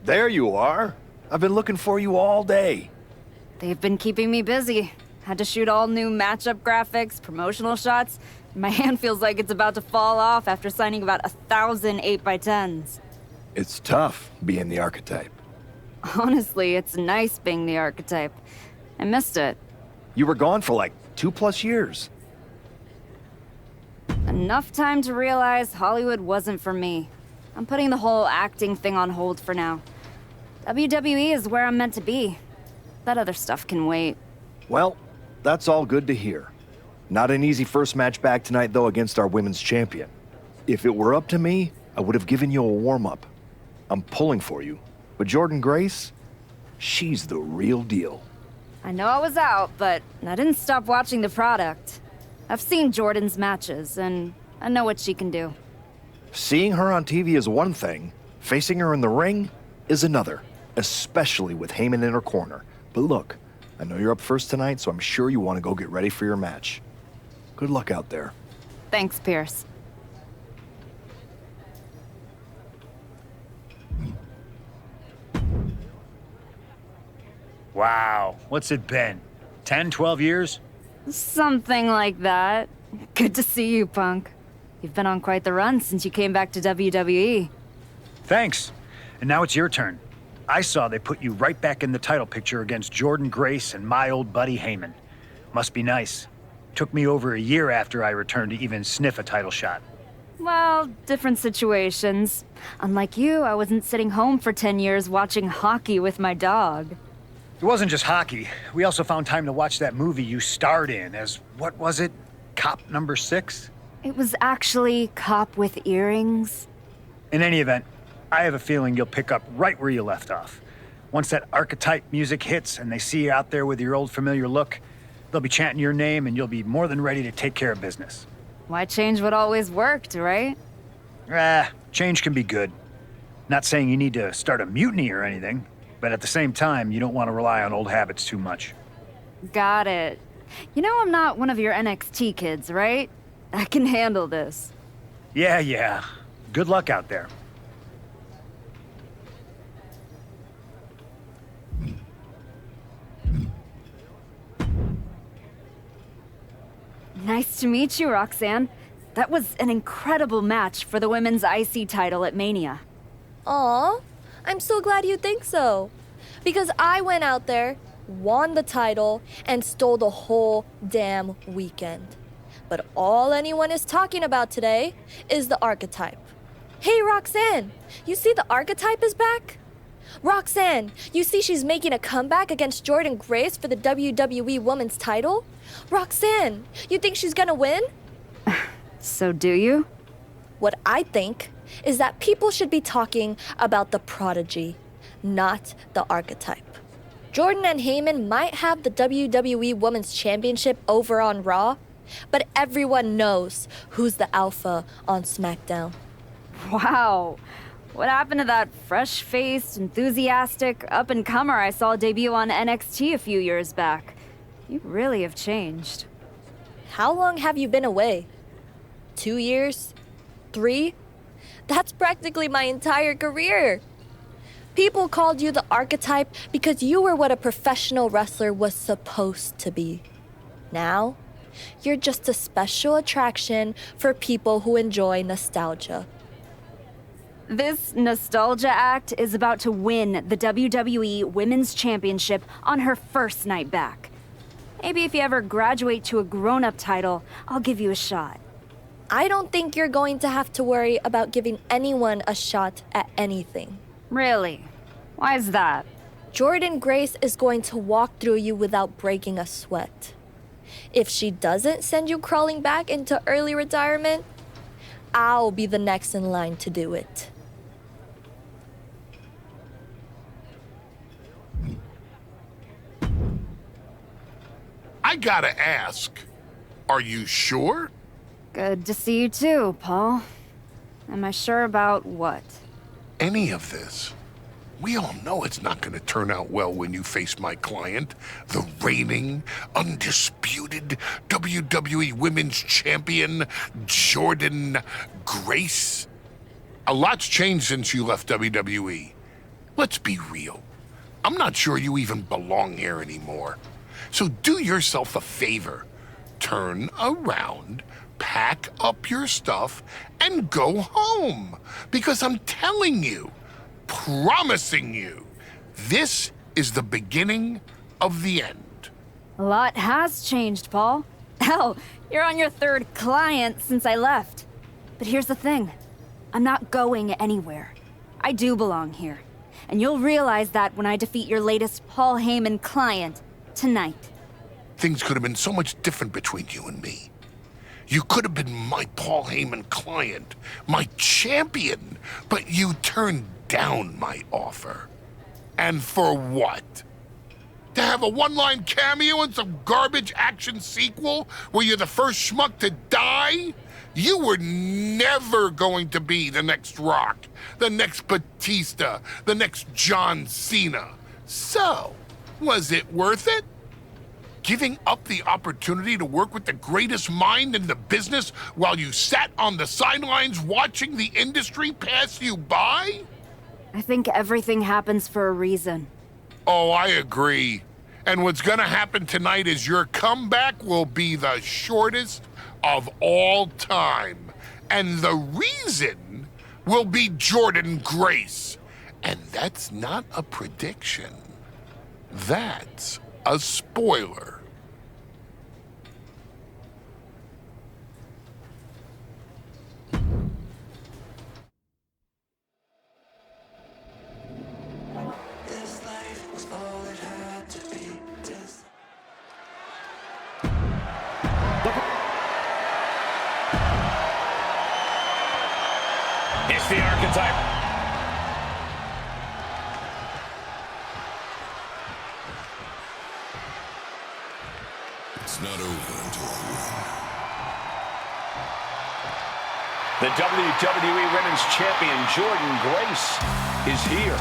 There you are. I've been looking for you all day. They've been keeping me busy. Had to shoot all new matchup graphics, promotional shots. My hand feels like it's about to fall off after signing about 1,000 8x10s. It's tough being the Archetype. Honestly, it's nice being the Archetype. I missed it. You were gone for like 2+ years. Enough time to realize Hollywood wasn't for me. I'm putting the whole acting thing on hold for now. WWE is where I'm meant to be. That other stuff can wait. Well, that's all good to hear. Not an easy first match back tonight, though, against our women's champion. If it were up to me, I would have given you a warm-up. I'm pulling for you. But Jordan Grace, she's the real deal. I know I was out, but I didn't stop watching the product. I've seen Jordan's matches, and I know what she can do. Seeing her on TV is one thing. Facing her in the ring is another, especially with Heyman in her corner. But look, I know you're up first tonight, so I'm sure you want to go get ready for your match. Good luck out there. Thanks, Pierce. Wow, what's it been? 10, 12 years? Something like that. Good to see you, Punk. You've been on quite the run since you came back to WWE. Thanks. And now it's your turn. I saw they put you right back in the title picture against Jordan Grace and my old buddy Heyman. Must be nice. Took me over a year after I returned to even sniff a title shot. Well, different situations. Unlike you, I wasn't sitting home for 10 years watching hockey with my dog. It wasn't just hockey. We also found time to watch that movie you starred in as, what was it? Cop number 6? It was actually Cop with Earrings. In any event, I have a feeling you'll pick up right where you left off. Once that Archetype music hits and they see you out there with your old familiar look, they'll be chanting your name and you'll be more than ready to take care of business. Why change what always worked, right? Change can be good. Not saying you need to start a mutiny or anything, but at the same time, you don't want to rely on old habits too much. Got it. You know I'm not one of your NXT kids, right? I can handle this. Yeah. Good luck out there. Nice to meet you, Roxanne. That was an incredible match for the women's IC title at Mania. Aw, I'm so glad you think so. Because I went out there, won the title, and stole the whole damn weekend. But all anyone is talking about today is the Archetype. Hey, Roxanne, you see the Archetype is back? Roxanne, you see she's making a comeback against Jordan Grace for the WWE Women's title? Roxanne, you think she's gonna win? So do you? What I think is that people should be talking about the Prodigy, not the Archetype. Jordan and Heyman might have the WWE Women's Championship over on Raw, but everyone knows who's the alpha on SmackDown. Wow. What happened to that fresh-faced, enthusiastic up-and-comer I saw debut on NXT a few years back? You really have changed. How long have you been away? 2 years? 3? That's practically my entire career. People called you the Archetype because you were what a professional wrestler was supposed to be. Now, you're just a special attraction for people who enjoy nostalgia. This nostalgia act is about to win the WWE Women's Championship on her first night back. Maybe if you ever graduate to a grown-up title, I'll give you a shot. I don't think you're going to have to worry about giving anyone a shot at anything. Really? Why is that? Jordan Grace is going to walk through you without breaking a sweat. If she doesn't send you crawling back into early retirement, I'll be the next in line to do it. I gotta ask, are you sure? Good to see you too, Paul. Am I sure about what? Any of this? We all know it's not gonna turn out well when you face my client, the reigning, undisputed WWE Women's Champion, Jordan Grace. A lot's changed since you left WWE. let's be real. I'm not sure you even belong here anymore. So do yourself a favor. Turn around, pack up your stuff, and go home. Because I'm telling you, promising you, this is the beginning of the end. A lot has changed, Paul. Hell, you're on your third client since I left. But here's the thing. I'm not going anywhere. I do belong here. And you'll realize that when I defeat your latest Paul Heyman client tonight. Things could have been so much different between you and me. You could have been my Paul Heyman client, my champion, but you turned down my offer. And for what? To have a one-line cameo in some garbage action sequel where you're the first schmuck to die? You were never going to be the next Rock, the next Batista, the next John Cena. So, was it worth it? Giving up the opportunity to work with the greatest mind in the business while you sat on the sidelines watching the industry pass you by? I think everything happens for a reason. Oh, I agree. And what's gonna happen tonight is your comeback will be the shortest of all time. And the reason will be Jordynne Grace. And that's not a prediction. That's a spoiler. It's the Archetype. It's not over until I win. The WWE Women's Champion, Jordynne Grace, is here.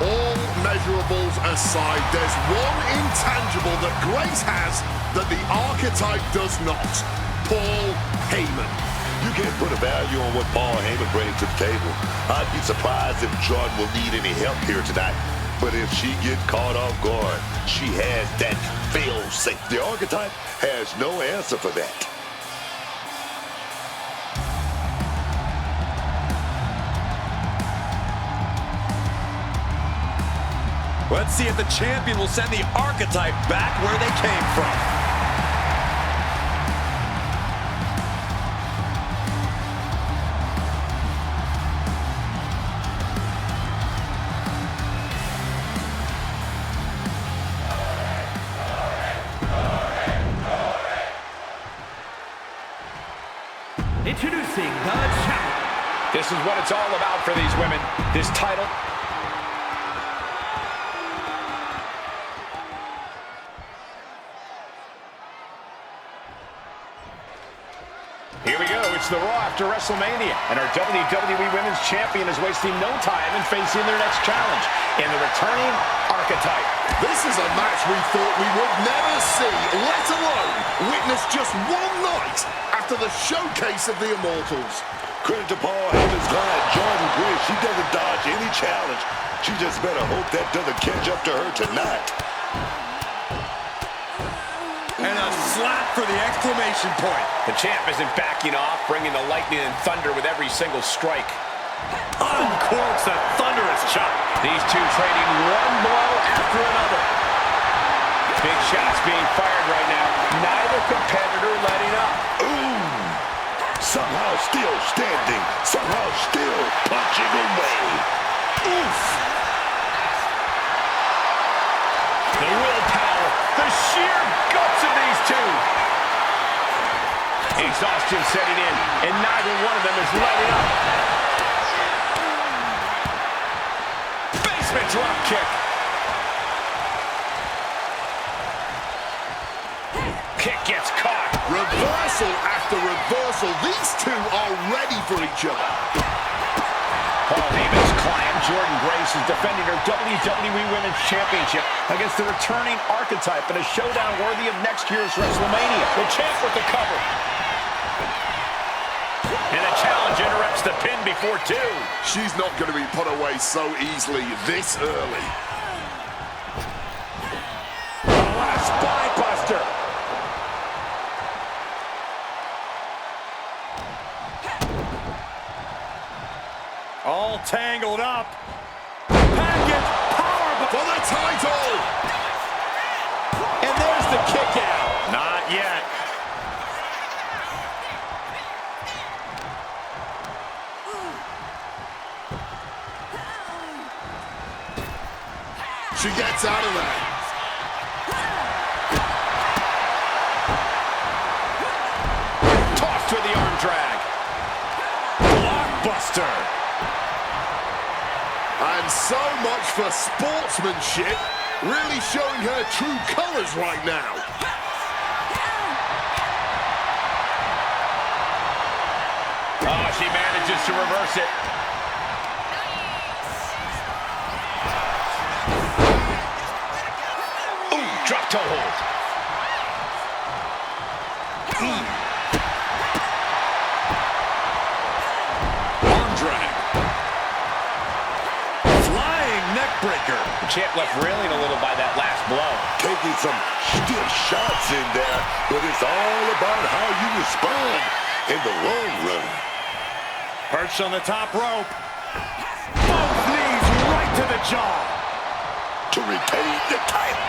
All measurables aside, there's one intangible that Grace has that the Archetype does not. Paul Heyman. You can't put a value on what Paul Heyman brings to the table. I'd be surprised if Jordan will need any help here tonight. But if she gets caught off guard, she has that fail-safe. The Archetype has no answer for that. Let's see if the champion will send the Archetype back where they came from. Introducing the challenger. This is what it's all about for these women. This title. Here we go. It's the Raw after WrestleMania. And our WWE Women's Champion is wasting no time in facing their next challenge in the returning Archetype. This is a match we thought we would never see, let alone witness just one night after the showcase of the Immortals. Credit to Paul Heyman's client, Jordynne Grace. She doesn't dodge any challenge. She just better hope that doesn't catch up to her tonight. And a slap for the exclamation point. The champ isn't backing off, bringing the lightning and thunder with every single strike. Uncorks a thunderous chop. These two trading one blow after another. Big shots being fired right now. Neither competitor letting up. Ooh! Somehow still standing. Somehow still punching away. Oof! The willpower, the sheer guts of these two. Exhaustion setting in, and neither one of them is letting up. Basement drop kick. Kick gets caught. Reversal after reversal. These two are ready for each other. Paul Heyman's client, Jordynne Grace, is defending her WWE Women's Championship against the returning Archetype in a showdown worthy of next year's WrestleMania. The champ with the cover. And the challenge interrupts the pin before 2. She's not going to be put away so easily this early. What a spine buster. All tangled up. Package power For the title! And there's the kick out. Not yet. She gets out of there. Tossed with the arm drag. Blockbuster. And so much for sportsmanship, really showing her true colors right now. Oh, she manages to reverse it. Ooh, drop toe hold. Arm drag. Flying neck breaker. The champ left reeling a little by that last blow. Taking some stiff shots in there, but it's all about how you respond in the long run. Perched on the top rope. Both knees right to the jaw. To retain the title.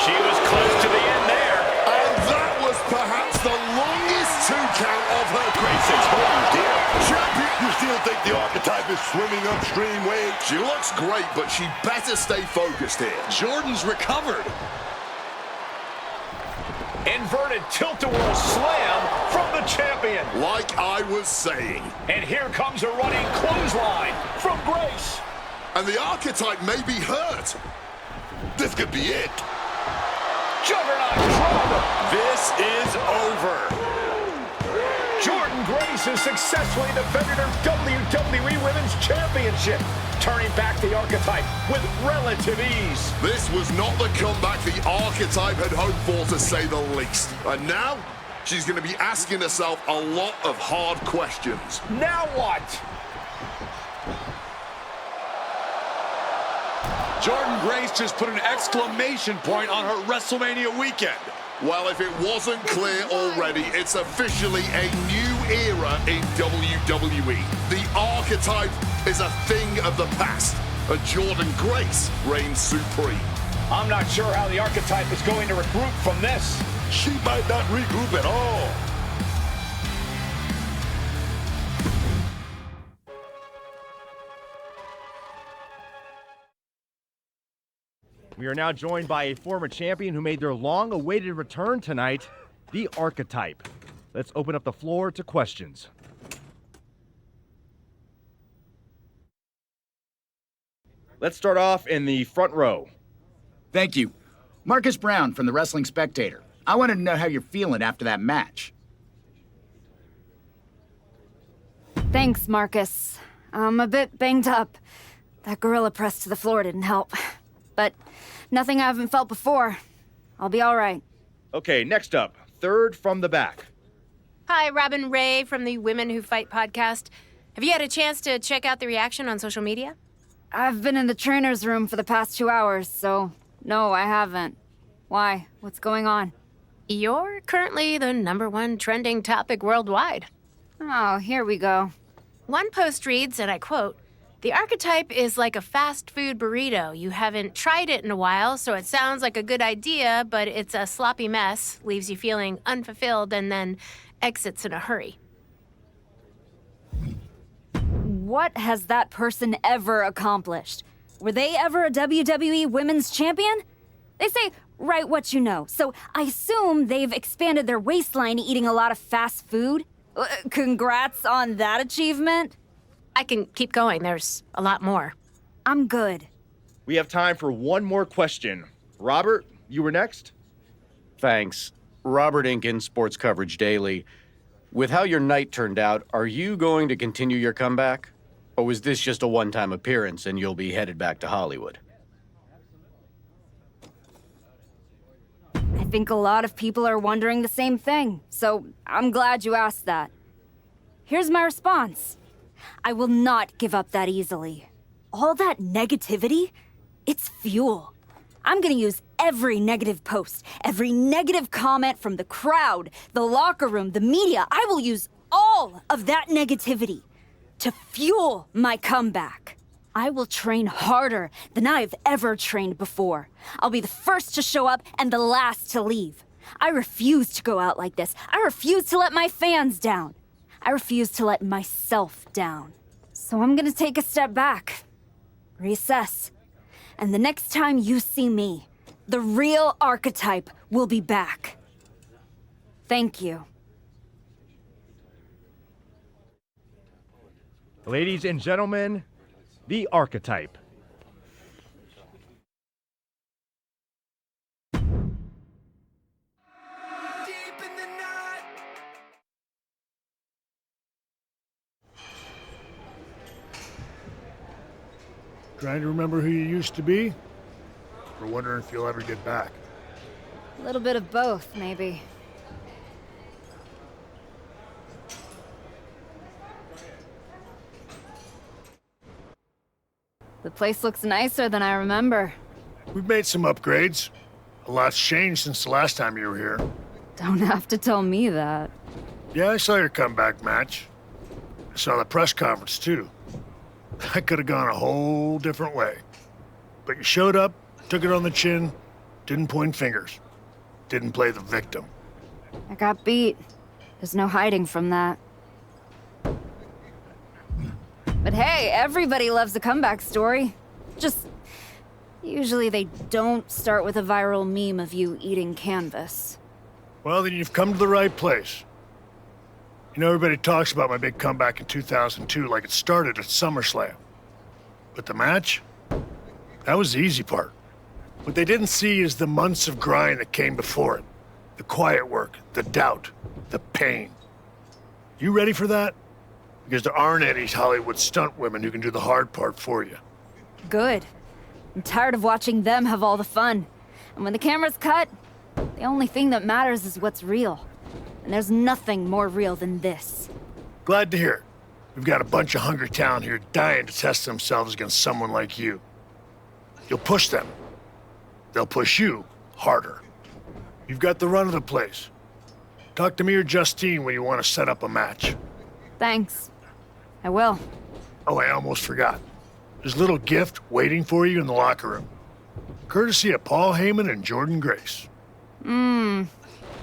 She was close to the end there. And that was perhaps the longest 2 count of her Grayson's home, dear. champion. You still think the Archetype is swimming upstream, Wade? She looks great, but she better stay focused here. Jordan's recovered. Inverted tilt-a-whirl slam from the champion. Like I was saying. And here comes a running clothesline from Grace. And the Archetype may be hurt. This could be it. Juggernaut driver. This is over. Jordan Grace has successfully defended her WWE Women's Championship, turning back the Archetype with relative ease. This was not the comeback the Archetype had hoped for, to say the least. And now, she's going to be asking herself a lot of hard questions. Now what? Jordan Grace just put an exclamation point on her WrestleMania weekend. Well, if it wasn't clear already, it's officially a new era in WWE. The Archetype is a thing of the past, and Jordan Grace reigns supreme. I'm not sure how the Archetype is going to regroup from this. She might not regroup at all. We are now joined by a former champion who made their long-awaited return tonight, the Archetype. Let's open up the floor to questions. Let's start off in the front row. Thank you. Marcus Brown from the Wrestling Spectator. I wanted to know how you're feeling after that match. Thanks, Marcus. I'm a bit banged up. That gorilla press to the floor didn't help. But nothing I haven't felt before. I'll be all right. Okay, next up, third from the back. Hi, Robin Ray from the Women Who Fight podcast. Have you had a chance to check out the reaction on social media? I've been in the trainer's room for the past 2 hours, so no, I haven't. Why? What's going on? You're currently the #1 trending topic worldwide. Oh, here we go. One post reads, and I quote, "The Archetype is like a fast food burrito. You haven't tried it in a while, so it sounds like a good idea, but it's a sloppy mess, leaves you feeling unfulfilled, and then exits in a hurry." What has that person ever accomplished? Were they ever a WWE Women's Champion? They say, write what you know, so I assume they've expanded their waistline eating a lot of fast food? Congrats on that achievement. I can keep going. There's a lot more. I'm good. We have time for one more question. Robert, you were next? Thanks. Robert Inkin, Sports Coverage Daily. With how your night turned out, are you going to continue your comeback? Or was this just a one-time appearance and you'll be headed back to Hollywood? I think a lot of people are wondering the same thing, so I'm glad you asked that. Here's my response. I will not give up that easily. All that negativity, it's fuel. I'm gonna use every negative post, every negative comment from the crowd, the locker room, the media. I will use all of that negativity to fuel my comeback. I will train harder than I've ever trained before. I'll be the first to show up and the last to leave. I refuse to go out like this. I refuse to let my fans down. I refuse to let myself down. So I'm gonna take a step back, reassess, and the next time you see me, the real Archetype will be back. Thank you. Ladies and gentlemen, the Archetype. Trying to remember who you used to be? Or wondering if you'll ever get back? A little bit of both, maybe. The place looks nicer than I remember. We've made some upgrades. A lot's changed since the last time you were here. Don't have to tell me that. Yeah, I saw your comeback match. I saw the press conference, too. That could have gone a whole different way. But you showed up, took it on the chin, didn't point fingers, didn't play the victim. I got beat. There's no hiding from that. But hey, everybody loves a comeback story. Just, usually they don't start with a viral meme of you eating canvas. Well, then you've come to the right place. You know, everybody talks about my big comeback in 2002 like it started at SummerSlam. But the match? That was the easy part. What they didn't see is the months of grind that came before it. The quiet work, the doubt, the pain. You ready for that? Because there aren't any Hollywood stunt women who can do the hard part for you. Good. I'm tired of watching them have all the fun. And when the camera's cut, the only thing that matters is what's real. And there's nothing more real than this. Glad to hear it. We've got a bunch of hungry talent here dying to test themselves against someone like you. You'll push them. They'll push you harder. You've got the run of the place. Talk to me or Justine when you want to set up a match. Thanks. I will. Oh, I almost forgot. There's a little gift waiting for you in the locker room. Courtesy of Paul Heyman and Jordan Grace.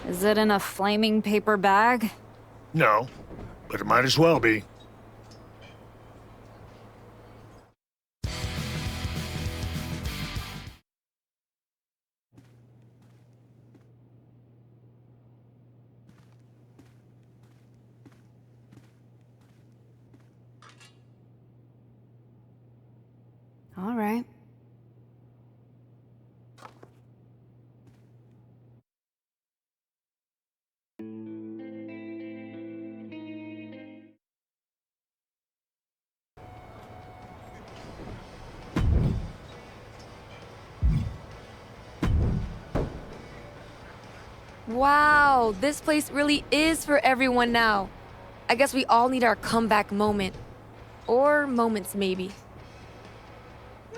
Is it in a flaming paper bag? No, but it might as well be. All right. Wow, this place really is for everyone now. I guess we all need our comeback moment. Or moments, maybe.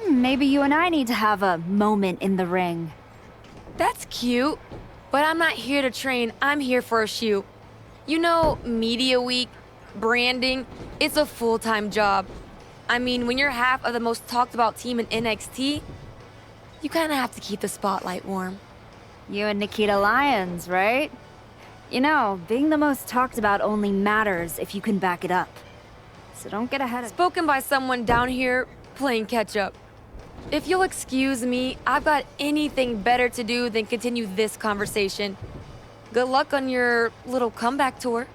Maybe you and I need to have a moment in the ring. That's cute. But I'm not here to train, I'm here for a shoot. You know, media week, branding, it's a full-time job. I mean, when you're half of the most talked about team in NXT, you kind of have to keep the spotlight warm. You and Nikita Lyons, right? You know, being the most talked about only matters if you can back it up. So don't get ahead of... Spoken by someone down here playing catch-up. If you'll excuse me, I've got anything better to do than continue this conversation. Good luck on your little comeback tour.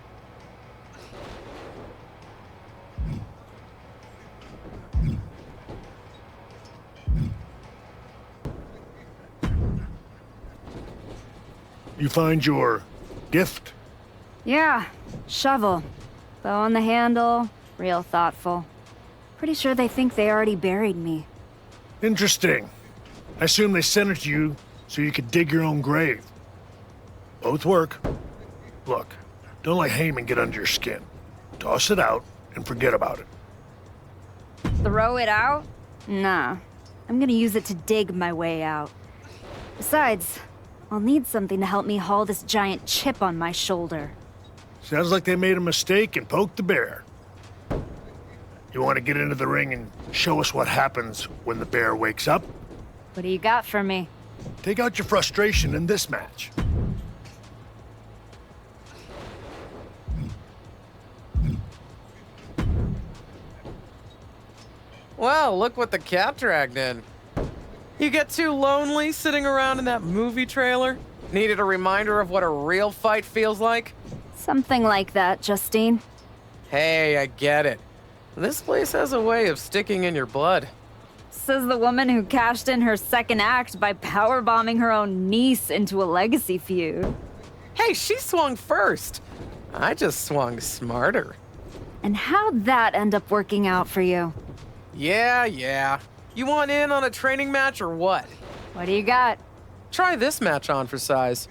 You find your gift? Yeah, shovel. Bow on the handle, real thoughtful. Pretty sure they think they already buried me. Interesting. I assume they sent it to you so you could dig your own grave. Both work. Look, don't let Heyman get under your skin. Toss it out and forget about it. Throw it out? Nah. I'm gonna use it to dig my way out. Besides, I'll need something to help me haul this giant chip on my shoulder. Sounds like they made a mistake and poked the bear. You want to get into the ring and show us what happens when the bear wakes up? What do you got for me? Take out your frustration in this match. Wow, look what the cat dragged in. You get too lonely sitting around in that movie trailer? Needed a reminder of what a real fight feels like? Something like that, Justine. Hey, I get it. This place has a way of sticking in your blood. Says the woman who cashed in her second act by powerbombing her own niece into a legacy feud. Hey, she swung first. I just swung smarter. And how'd that end up working out for you? Yeah. You want in on a training match or what? What do you got? Try this match on for size.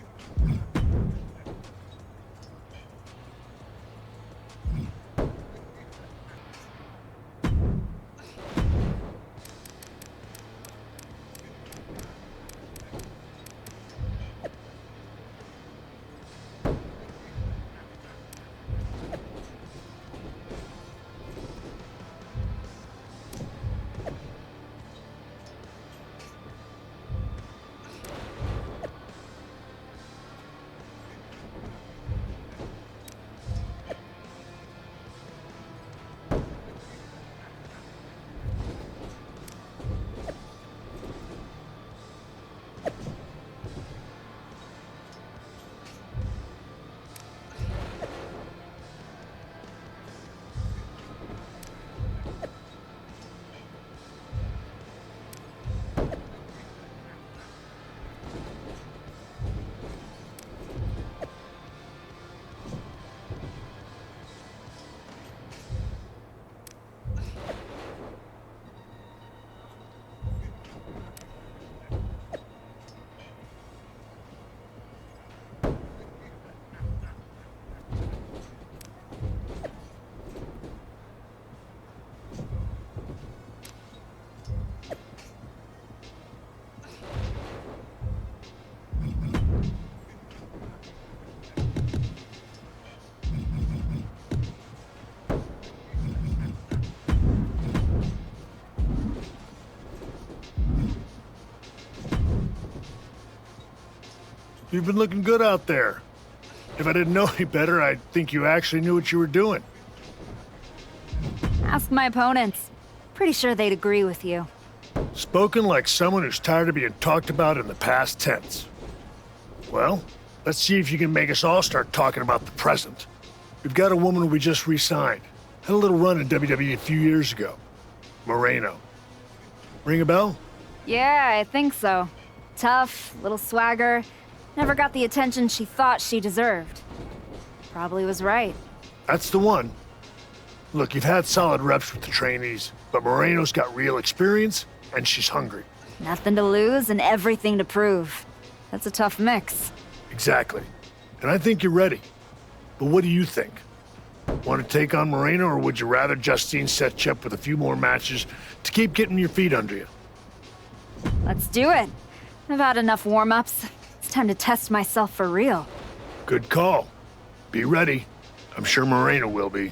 You've been looking good out there. If I didn't know any better, I'd think you actually knew what you were doing. Ask my opponents. Pretty sure they'd agree with you. Spoken like someone who's tired of being talked about in the past tense. Well, let's see if you can make us all start talking about the present. We've got a woman we just re-signed. Had a little run in WWE a few years ago. Moreno. Ring a bell? Yeah, I think so. Tough, little swagger. Never got the attention she thought she deserved. Probably was right. That's the one. Look, you've had solid reps with the trainees, but Moreno's got real experience, and she's hungry. Nothing to lose and everything to prove. That's a tough mix. Exactly. And I think you're ready. But what do you think? Want to take on Moreno, or would you rather Justine set you up with a few more matches to keep getting your feet under you? Let's do it. I've had enough warm-ups. It's time to test myself for real. Good call. Be ready. I'm sure Moreno will be.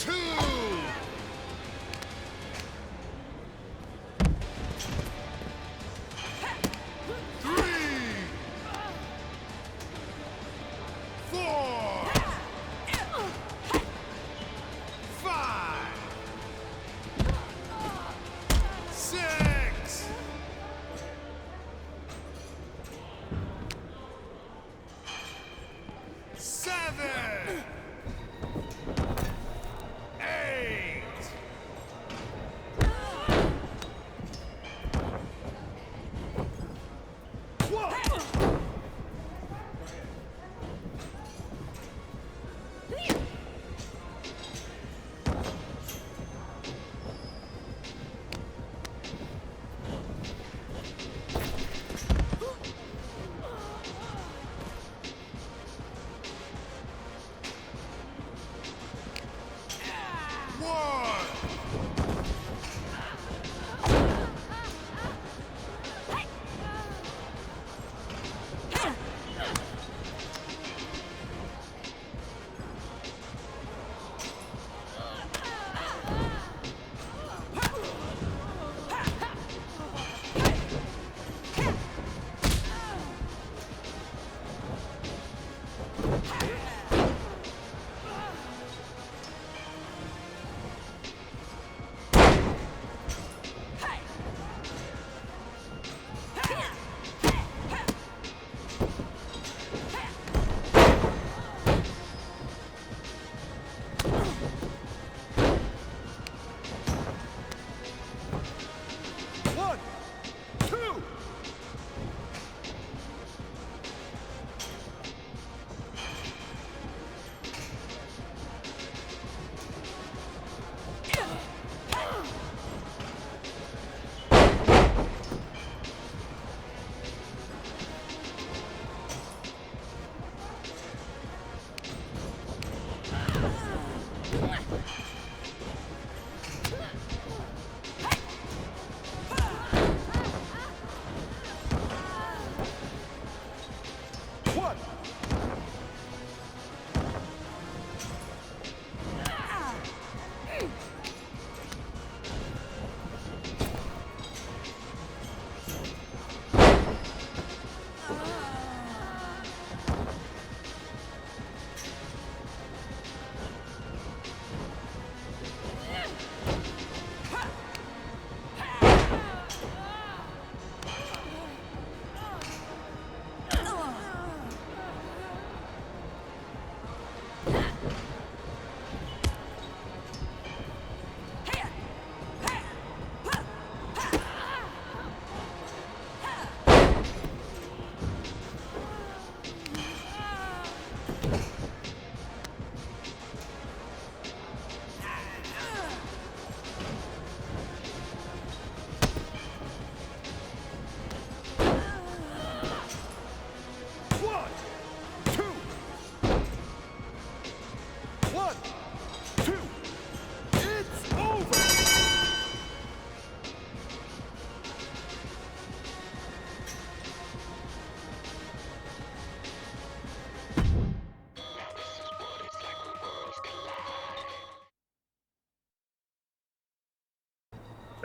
2. 3. 4. 5. 6. 7. 8.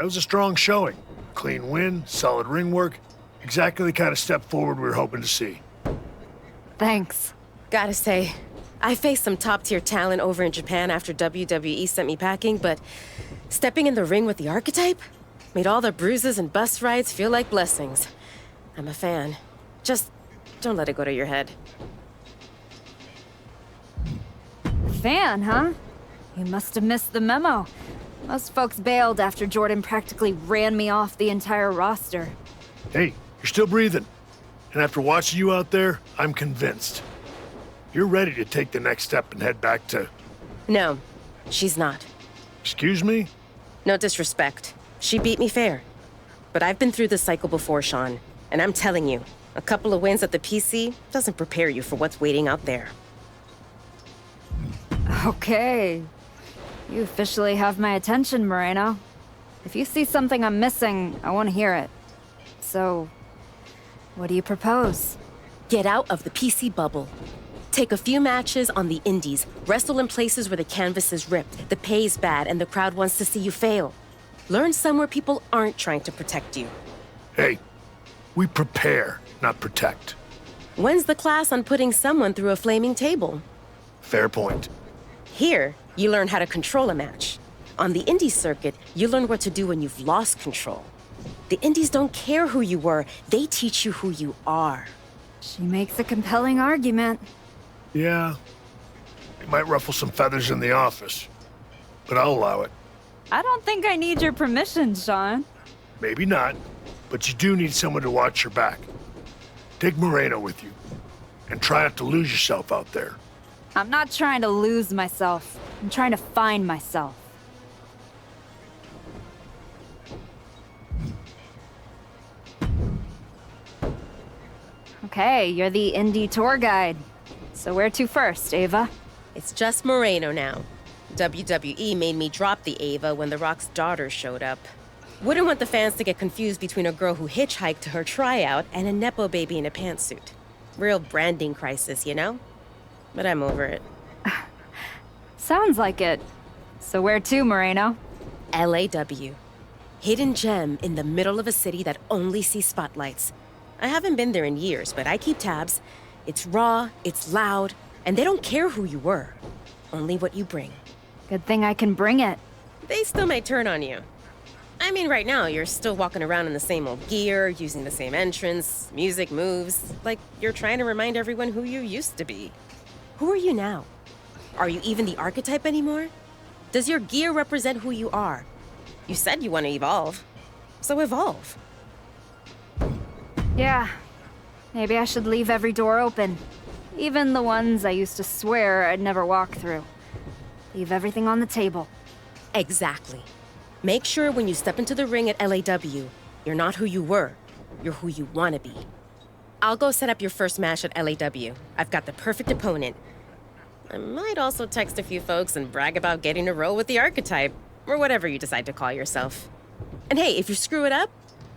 That was a strong showing. Clean win, solid ring work. Exactly the kind of step forward we were hoping to see. Thanks. Gotta say, I faced some top-tier talent over in Japan after WWE sent me packing, but stepping in the ring with the Archetype made all the bruises and bus rides feel like blessings. I'm a fan. Just don't let it go to your head. Fan, huh? You must have missed the memo. Most folks bailed after Jordan practically ran me off the entire roster. Hey, you're still breathing. And after watching you out there, I'm convinced. You're ready to take the next step and head back to... No, she's not. Excuse me? No disrespect. She beat me fair. But I've been through this cycle before, Sean. And I'm telling you, a couple of wins at the PC doesn't prepare you for what's waiting out there. Okay. You officially have my attention, Moreno. If you see something I'm missing, I want to hear it. So, what do you propose? Get out of the PC bubble. Take a few matches on the indies, wrestle in places where the canvas is ripped, the pay's bad, and the crowd wants to see you fail. Learn somewhere people aren't trying to protect you. Hey, we prepare, not protect. When's the class on putting someone through a flaming table? Fair point. Here, you learn how to control a match. On the indie circuit, you learn what to do when you've lost control. The indies don't care who you were, they teach you who you are. She makes a compelling argument. Yeah. It might ruffle some feathers in the office, but I'll allow it. I don't think I need your permission, Sean. Maybe not, but you do need someone to watch your back. Take Moreno with you, and try not to lose yourself out there. I'm not trying to lose myself. I'm trying to find myself. Okay, you're the indie tour guide. So where to first, Ava? It's just Moreno now. WWE made me drop the Ava when The Rock's daughter showed up. Wouldn't want the fans to get confused between a girl who hitchhiked to her tryout and a Nepo baby in a pantsuit. Real branding crisis, you know? But I'm over it. Sounds like it. So where to, Moreno? LAW. Hidden gem in the middle of a city that only sees spotlights. I haven't been there in years, but I keep tabs. It's raw, it's loud, and they don't care who you were. Only what you bring. Good thing I can bring it. They still may turn on you. I mean, right now, you're still walking around in the same old gear, using the same entrance, music moves, like you're trying to remind everyone who you used to be. Who are you now? Are you even the archetype anymore? Does your gear represent who you are? You said you want to evolve, so evolve. Yeah, maybe I should leave every door open. Even the ones I used to swear I'd never walk through. Leave everything on the table. Exactly. Make sure when you step into the ring at LAW, you're not who you were, you're who you want to be. I'll go set up your first match at LAW. I've got the perfect opponent. I might also text a few folks and brag about getting a role with the Archetype, or whatever you decide to call yourself. And hey, if you screw it up,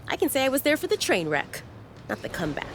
I can say I was there for the train wreck, not the comeback.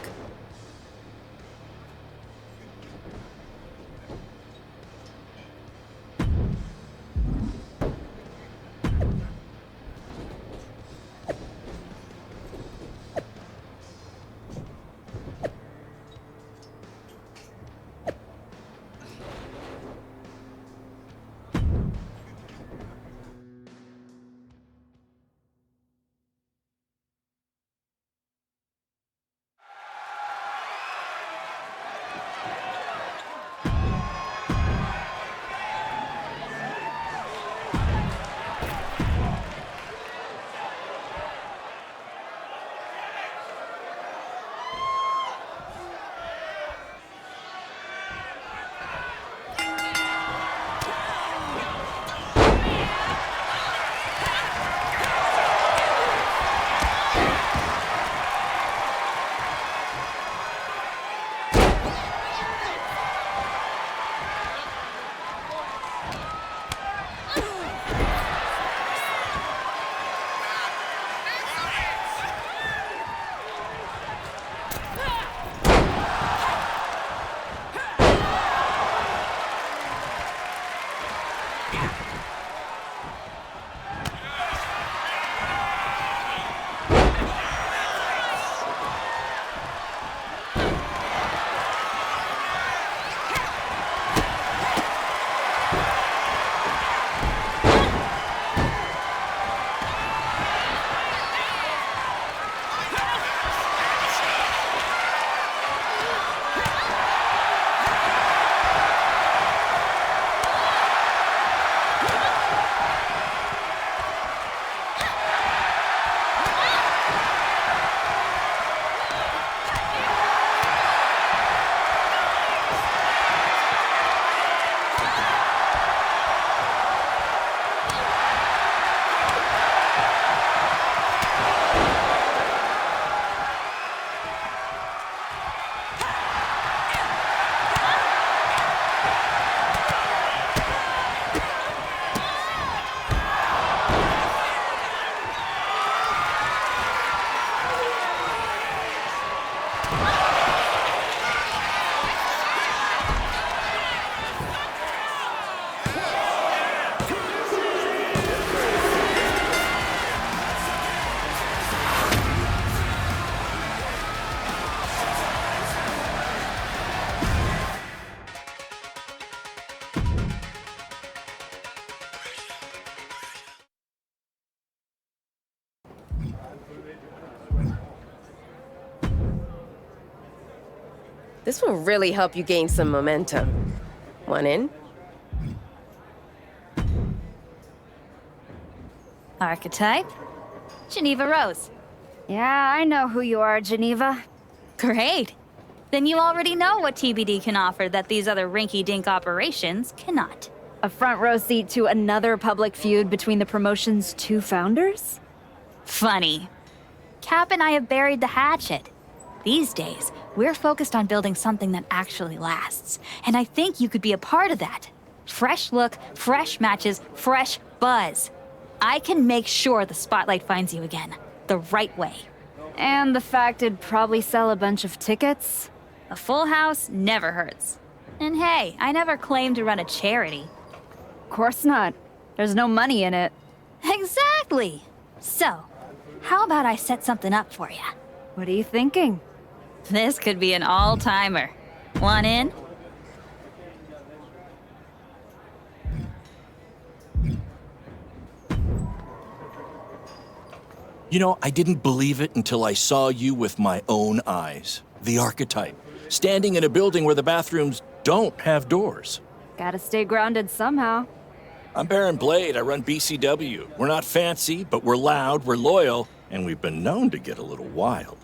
This will really help you gain some momentum. One in. Archetype? Geneva Rose. Yeah, I know who you are, Geneva. Great. Then you already know what TBD can offer that these other rinky-dink operations cannot. A front row seat to another public feud between the promotion's two founders? Funny. Cap and I have buried the hatchet. These days, we're focused on building something that actually lasts. And I think you could be a part of that. Fresh look, fresh matches, fresh buzz. I can make sure the spotlight finds you again, the right way. And the fact it'd probably sell a bunch of tickets? A full house never hurts. And hey, I never claimed to run a charity. Of course not. There's no money in it. Exactly. So, how about I set something up for you? What are you thinking? This could be an all-timer. Want in? You know, I didn't believe it until I saw you with my own eyes. The Archetype, standing in a building where the bathrooms don't have doors. Gotta stay grounded somehow. I'm Baron Blade. I run BCW. We're not fancy, but we're loud, we're loyal, and we've been known to get a little wild.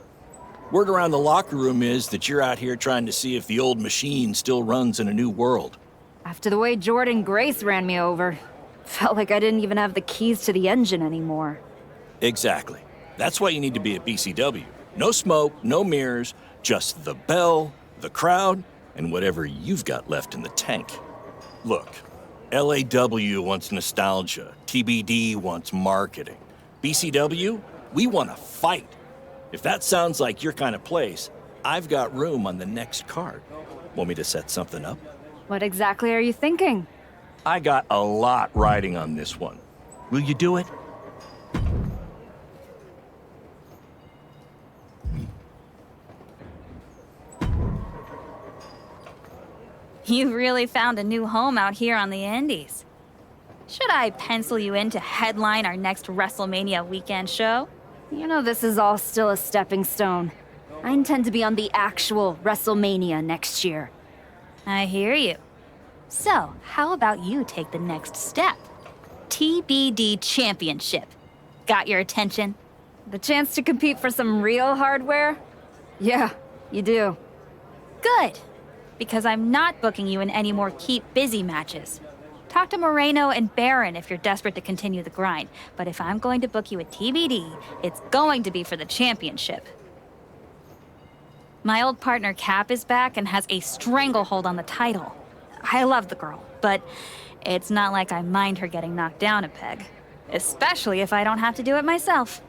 Word around the locker room is that you're out here trying to see if the old machine still runs in a new world. After the way Jordan Grace ran me over, felt like I didn't even have the keys to the engine anymore. Exactly. That's why you need to be at BCW. No smoke, no mirrors, just the bell, the crowd, and whatever you've got left in the tank. Look, LAW wants nostalgia, TBD wants marketing. BCW, we want to fight. If that sounds like your kind of place, I've got room on the next card. Want me to set something up? What exactly are you thinking? I got a lot riding on this one. Will you do it? You really found a new home out here on the Indies. Should I pencil you in to headline our next WrestleMania weekend show? You know this is all still a stepping stone. I intend to be on the actual WrestleMania next year. I hear you. So, how about you take the next step? TBD Championship. Got your attention? The chance to compete for some real hardware? Yeah, you do. Good. Because I'm not booking you in any more keep busy matches. Talk to Moreno and Baron if you're desperate to continue the grind. But if I'm going to book you at TBD, it's going to be for the championship. My old partner Cap is back and has a stranglehold on the title. I love the girl, but it's not like I mind her getting knocked down a peg. Especially if I don't have to do it myself.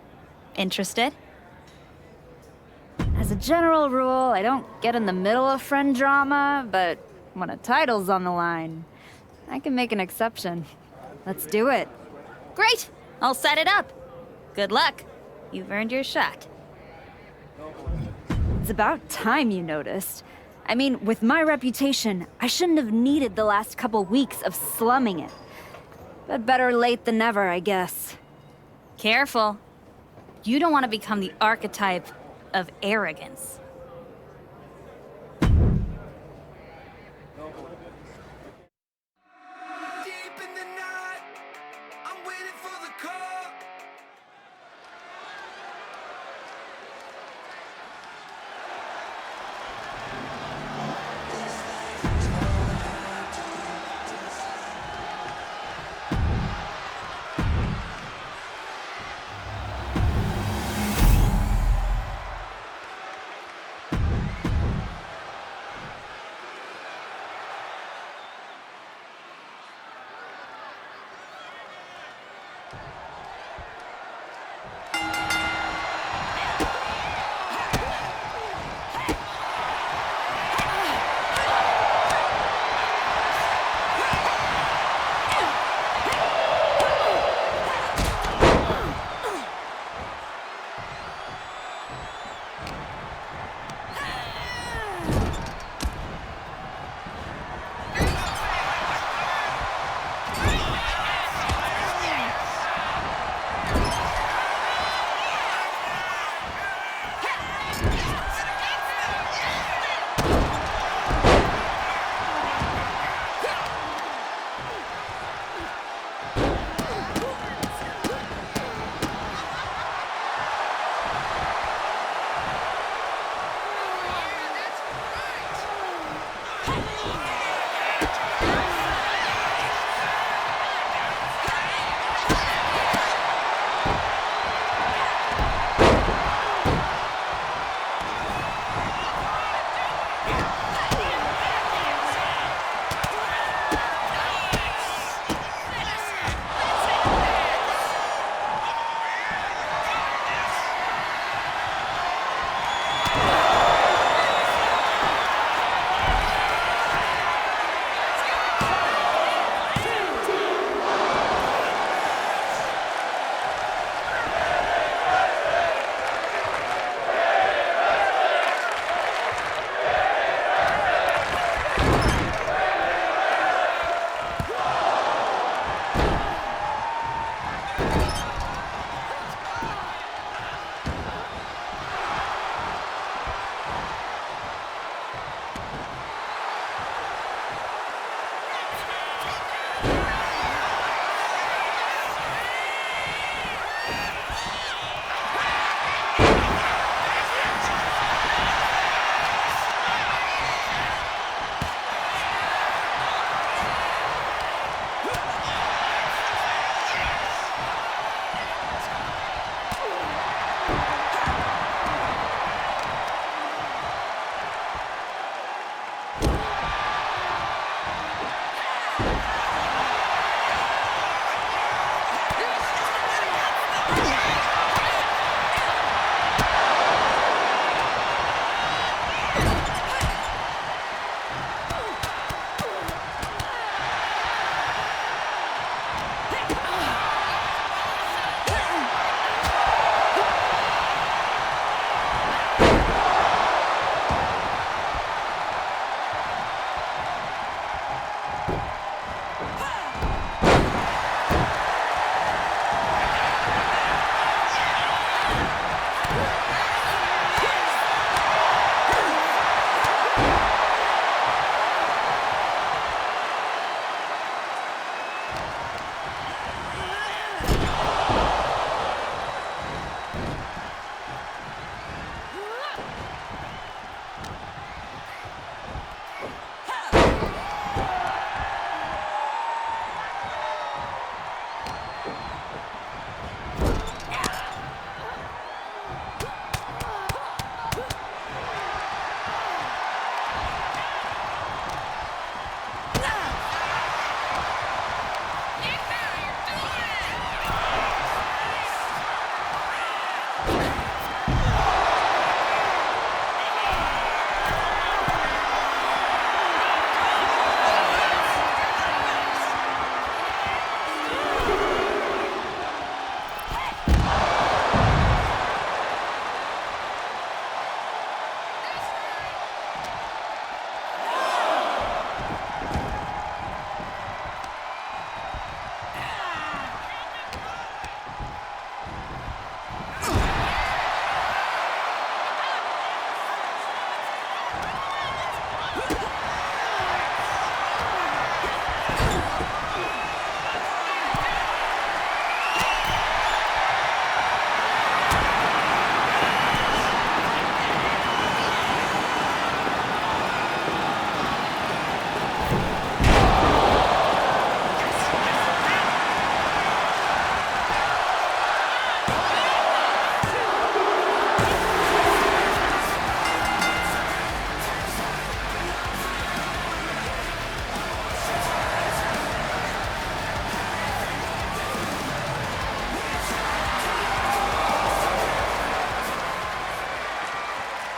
Interested? As a general rule, I don't get in the middle of friend drama, but when a title's on the line, I can make an exception. Let's do it. Great! I'll set it up. Good luck. You've earned your shot. It's about time you noticed. I mean, with my reputation, I shouldn't have needed the last couple weeks of slumming it. But better late than never, I guess. Careful. You don't want to become the archetype of arrogance.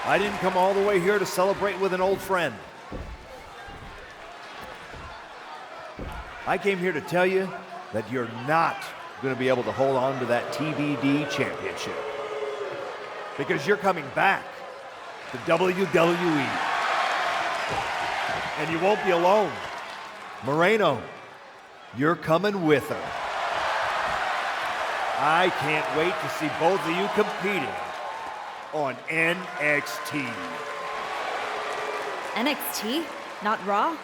I didn't come all the way here to celebrate with an old friend. I came here to tell you that you're not going to be able to hold on to that TBD championship. Because you're coming back to WWE. And you won't be alone. Moreno, you're coming with her. I can't wait to see both of you competing on NXT. NXT? Not Raw?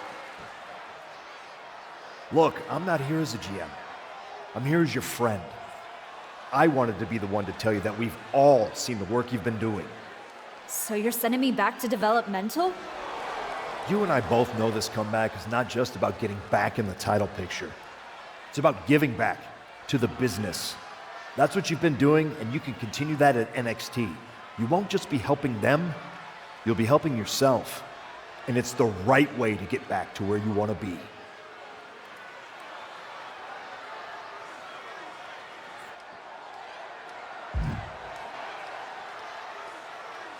Look, I'm not here as a GM. I'm here as your friend. I wanted to be the one to tell you that we've all seen the work you've been doing. So you're sending me back to developmental? You and I both know this comeback is not just about getting back in the title picture. It's about giving back to the business. That's what you've been doing, and you can continue that at NXT. You won't just be helping them, you'll be helping yourself. And it's the right way to get back to where you want to be.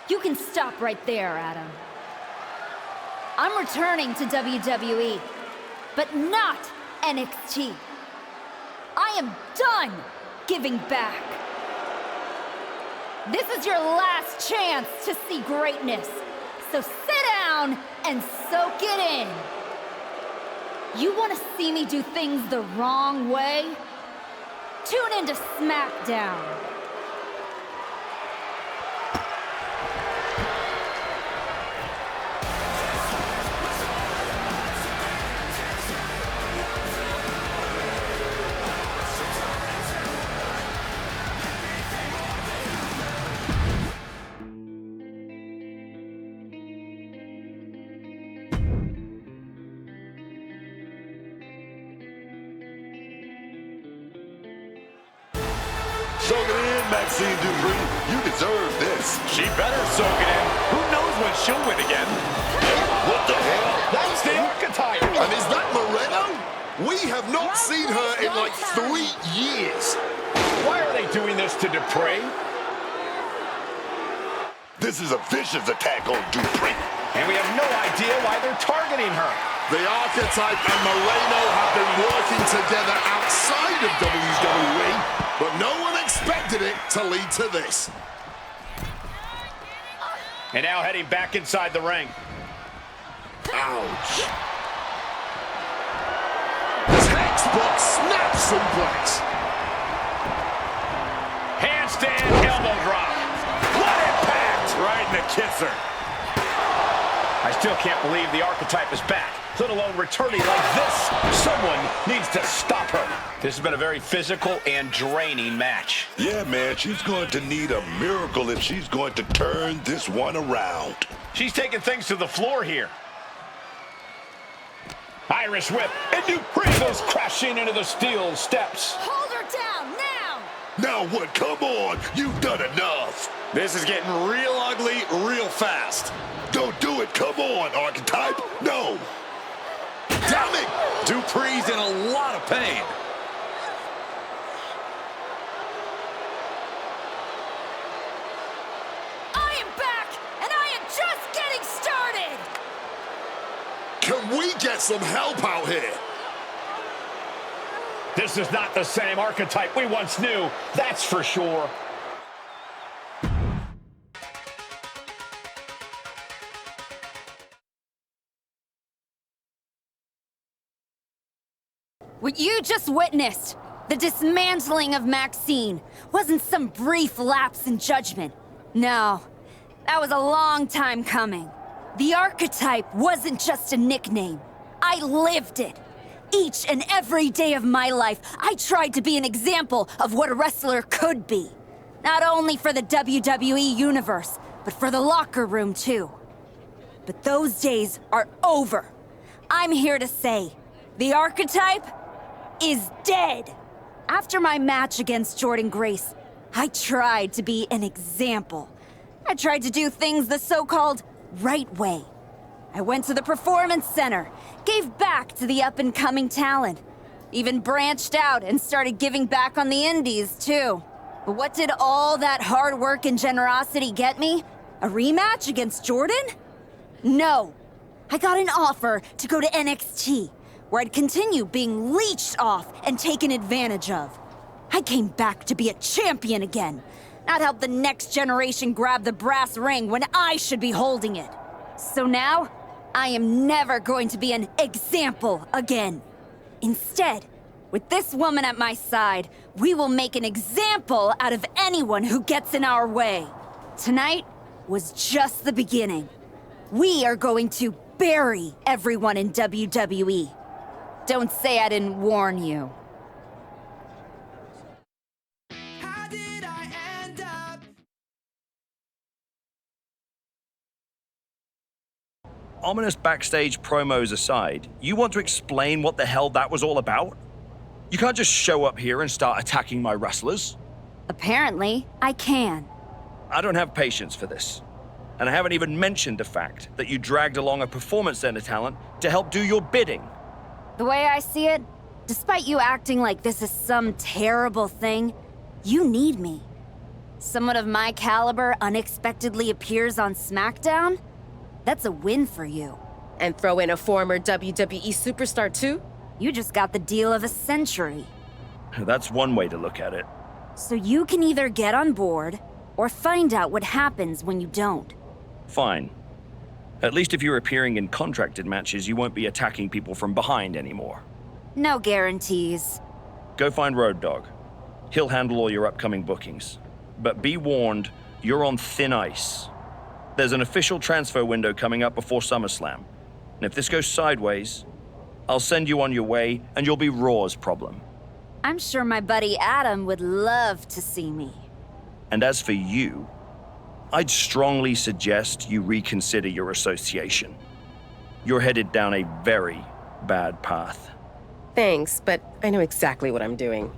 You can stop right there, Adam. I'm returning to WWE, but not NXT. I am done giving back. This is your last chance to see greatness, so sit down and soak it in. You want to see me do things the wrong way? Tune into SmackDown. Soak it in, Maxine Dupree. You deserve this. She better soak it in. Who knows when she'll win again? What the hell? That's the Archetype. And is that Moreno? We have not seen her in like 3 years. Why are they doing this to Dupree? This is a vicious attack on Dupree. And we have no idea why they're targeting her. The Archetype and Moreno have been working together outside of WWE, but no one expected it to lead to this. And now heading back inside the ring. Ouch. Textbook snap suplex. Handstand elbow drop. What impact! Right in the kisser. I still can't believe the Archetype is back, let alone returning like this. Someone needs to stop her. This has been a very physical and draining match. Yeah, man, she's going to need a miracle if she's going to turn this one around. She's taking things to the floor here. Irish whip, and Dupree goes crashing into the steel steps. Hold her down now! Now what? Come on, you've done enough. This is getting real ugly real fast. Don't do it. Come on, Archetype. No. Damn it! Dupree's in a lot of pain. I am back, and I am just getting started! Can we get some help out here? This is not the same Archetype we once knew, that's for sure. What you just witnessed, the dismantling of Maxine, wasn't some brief lapse in judgment. No, that was a long time coming. The Archetype wasn't just a nickname. I lived it. Each and every day of my life, I tried to be an example of what a wrestler could be. Not only for the WWE Universe, but for the locker room too. But those days are over. I'm here to say, the Archetype is dead. After my match against Jordynne Grace, I tried to be an example. I tried to do things the so-called right way. I went to the Performance Center, gave back to the up-and-coming talent, even branched out and started giving back on the indies, too. But what did all that hard work and generosity get me? A rematch against Jordynne? No. I got an offer to go to NXT, where I'd continue being leeched off and taken advantage of. I came back to be a champion again, not help the next generation grab the brass ring when I should be holding it. So now, I am never going to be an example again. Instead, with this woman at my side, we will make an example out of anyone who gets in our way. Tonight was just the beginning. We are going to bury everyone in WWE. Don't say I didn't warn you. Ominous backstage promos aside, you want to explain what the hell that was all about? You can't just show up here and start attacking my wrestlers. Apparently, I can. I don't have patience for this. And I haven't even mentioned the fact that you dragged along a Performance Center talent to help do your bidding. The way I see it, despite you acting like this is some terrible thing, you need me. Someone of my caliber unexpectedly appears on SmackDown? That's a win for you. And throw in a former WWE superstar too? You just got the deal of a century. That's one way to look at it. So you can either get on board, or find out what happens when you don't. Fine. At least if you're appearing in contracted matches, you won't be attacking people from behind anymore. No guarantees. Go find Road Dogg. He'll handle all your upcoming bookings. But be warned, you're on thin ice. There's an official transfer window coming up before SummerSlam. And if this goes sideways, I'll send you on your way and you'll be Raw's problem. I'm sure my buddy Adam would love to see me. And as for you, I'd strongly suggest you reconsider your association. You're headed down a very bad path. Thanks, but I know exactly what I'm doing.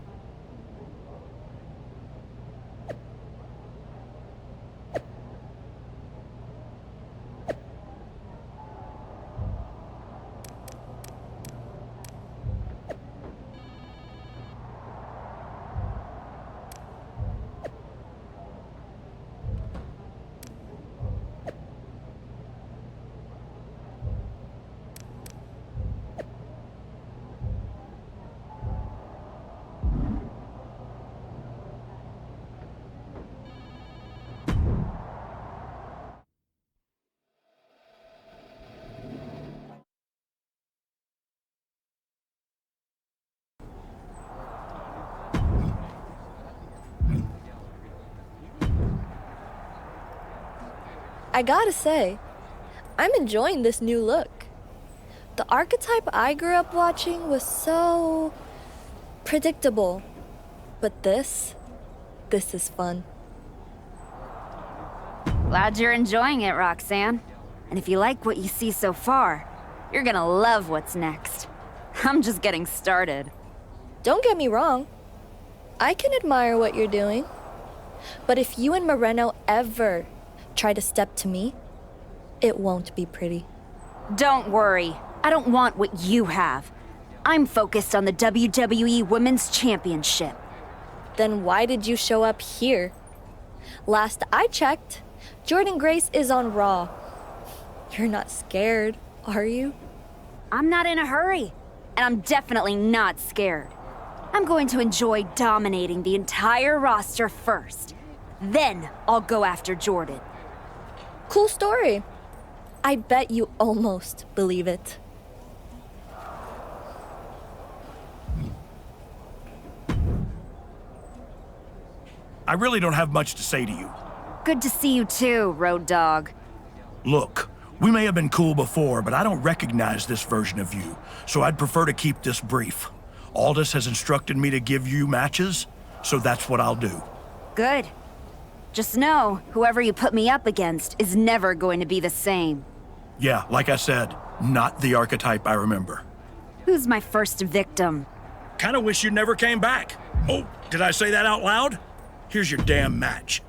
I gotta say, I'm enjoying this new look. The Archetype I grew up watching was so predictable. But this is fun. Glad you're enjoying it, Roxanne. And if you like what you see so far, you're gonna love what's next. I'm just getting started. Don't get me wrong. I can admire what you're doing. But if you and Moreno ever try to step to me, it won't be pretty. Don't worry. I don't want what you have. I'm focused on the WWE Women's Championship. Then why did you show up here? Last I checked, Jordynne Grace is on Raw. You're not scared, are you? I'm not in a hurry, and I'm definitely not scared. I'm going to enjoy dominating the entire roster first. Then I'll go after Jordynne. Cool story. I bet you almost believe it. I really don't have much to say to you. Good to see you too, Road Dogg. Look, we may have been cool before, but I don't recognize this version of you, so I'd prefer to keep this brief. Aldous has instructed me to give you matches, so that's what I'll do. Good. Just know, whoever you put me up against is never going to be the same. Yeah, like I said, not the Archetype I remember. Who's my first victim? Kinda wish you never came back. Oh, did I say that out loud? Here's your damn match.